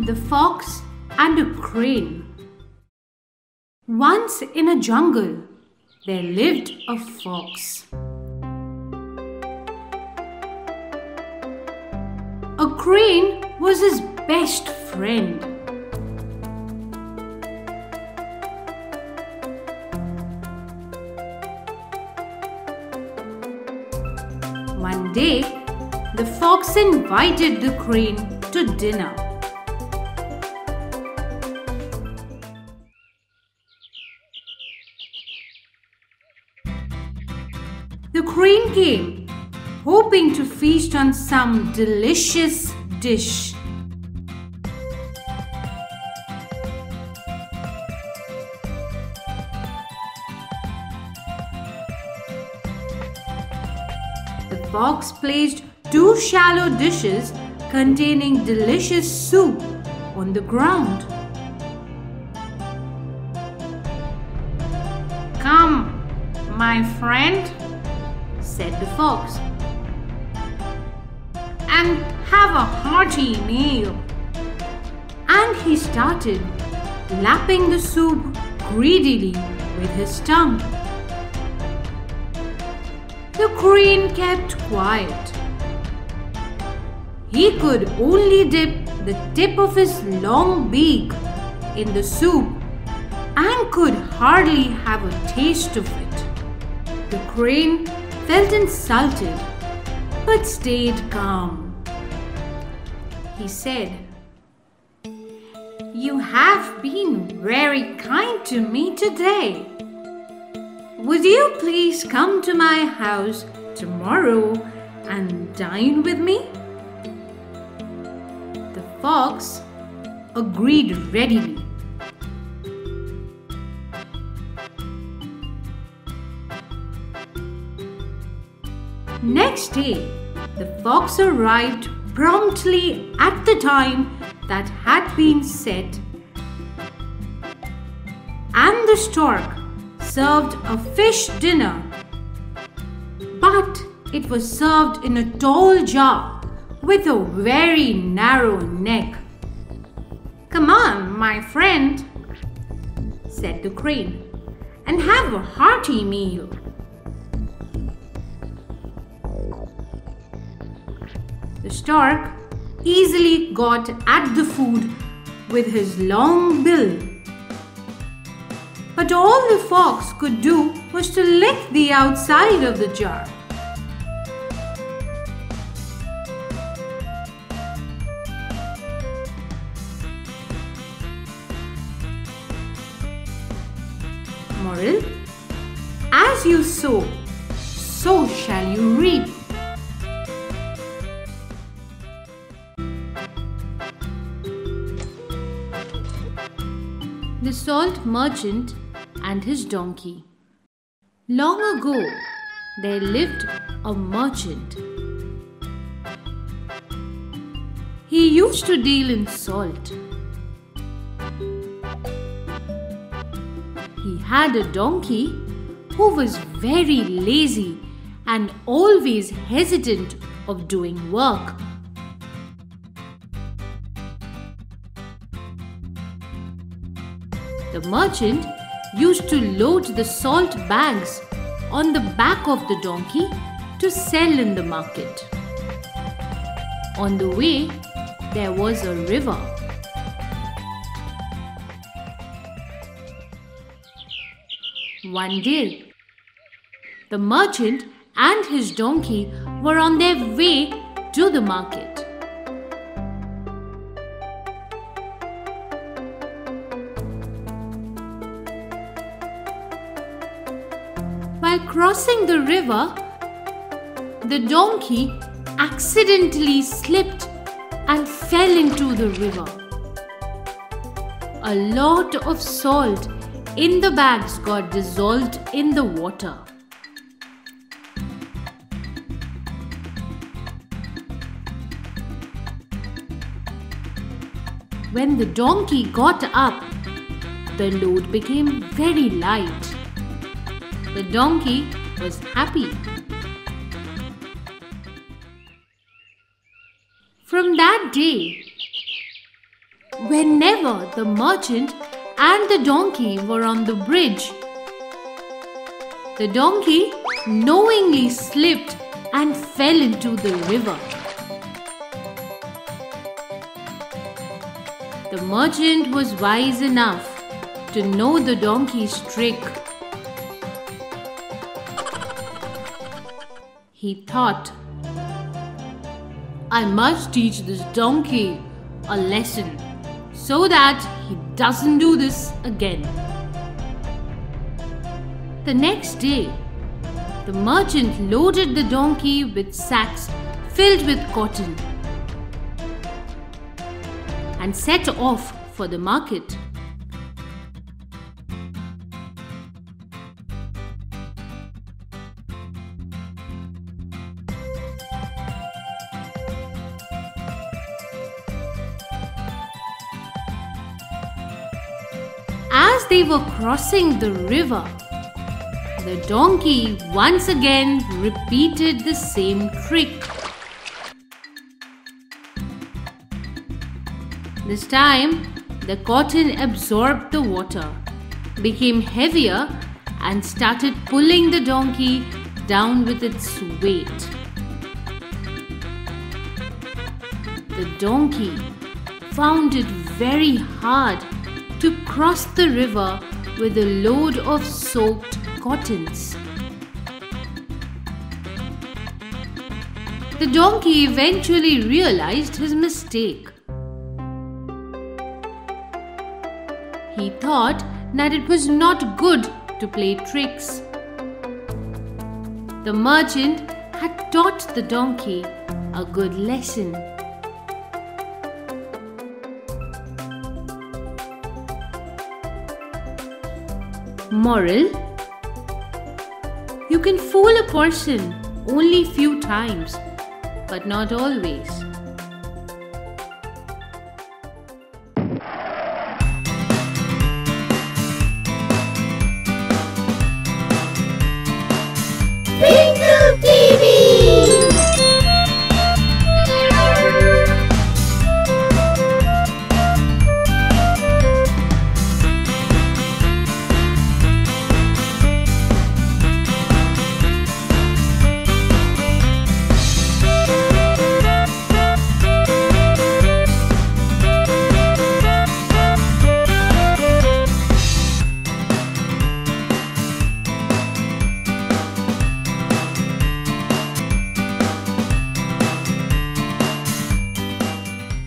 The Fox and a Crane. Once in a jungle, there lived a fox. A crane was his best friend. One day, the fox invited the crane to dinner. The crane came, hoping to feast on some delicious dish. The fox placed two shallow dishes containing delicious soup on the ground. "Come, my friend," said the fox, "and have a hearty meal." And he started lapping the soup greedily with his tongue. The crane kept quiet. He could only dip the tip of his long beak in the soup and could hardly have a taste of it. The crane felt insulted but stayed calm. He said, "You have been very kind to me today. Would you please come to my house tomorrow and dine with me?" The fox agreed readily. Next day, the fox arrived promptly at the time that had been set, and the stork served a fish dinner, but it was served in a tall jar with a very narrow neck. "Come on, my friend," said the crane, "and have a hearty meal." The stork easily got at the food with his long bill. But all the fox could do was to lick the outside of the jar. Moral: as you sow, so shall you reap. The Salt Merchant and his Donkey. Long ago, there lived a merchant. He used to deal in salt. He had a donkey who was very lazy and always hesitant of doing work. The merchant used to load the salt bags on the back of the donkey to sell in the market. On the way, there was a river. One day, the merchant and his donkey were on their way to the market. While crossing the river, the donkey accidentally slipped and fell into the river. A lot of salt in the bags got dissolved in the water. When the donkey got up, the load became very light. The donkey was happy. From that day, whenever the merchant and the donkey were on the bridge. The donkey knowingly slipped and fell into the river. The merchant was wise enough to know the donkey's trick. He thought, I must teach this donkey a lesson so that he doesn't do this again. The next day, the merchant loaded the donkey with sacks filled with cotton and set off for the market. As they were crossing the river, the donkey once again repeated the same trick. This time, the cotton absorbed the water, became heavier, and started pulling the donkey down with its weight. The donkey found it very hard to cross the river with a load of soaked cottons. The donkey eventually realized his mistake. He thought that it was not good to play tricks. The merchant had taught the donkey a good lesson. Moral: you can fool a person only few times, but not always.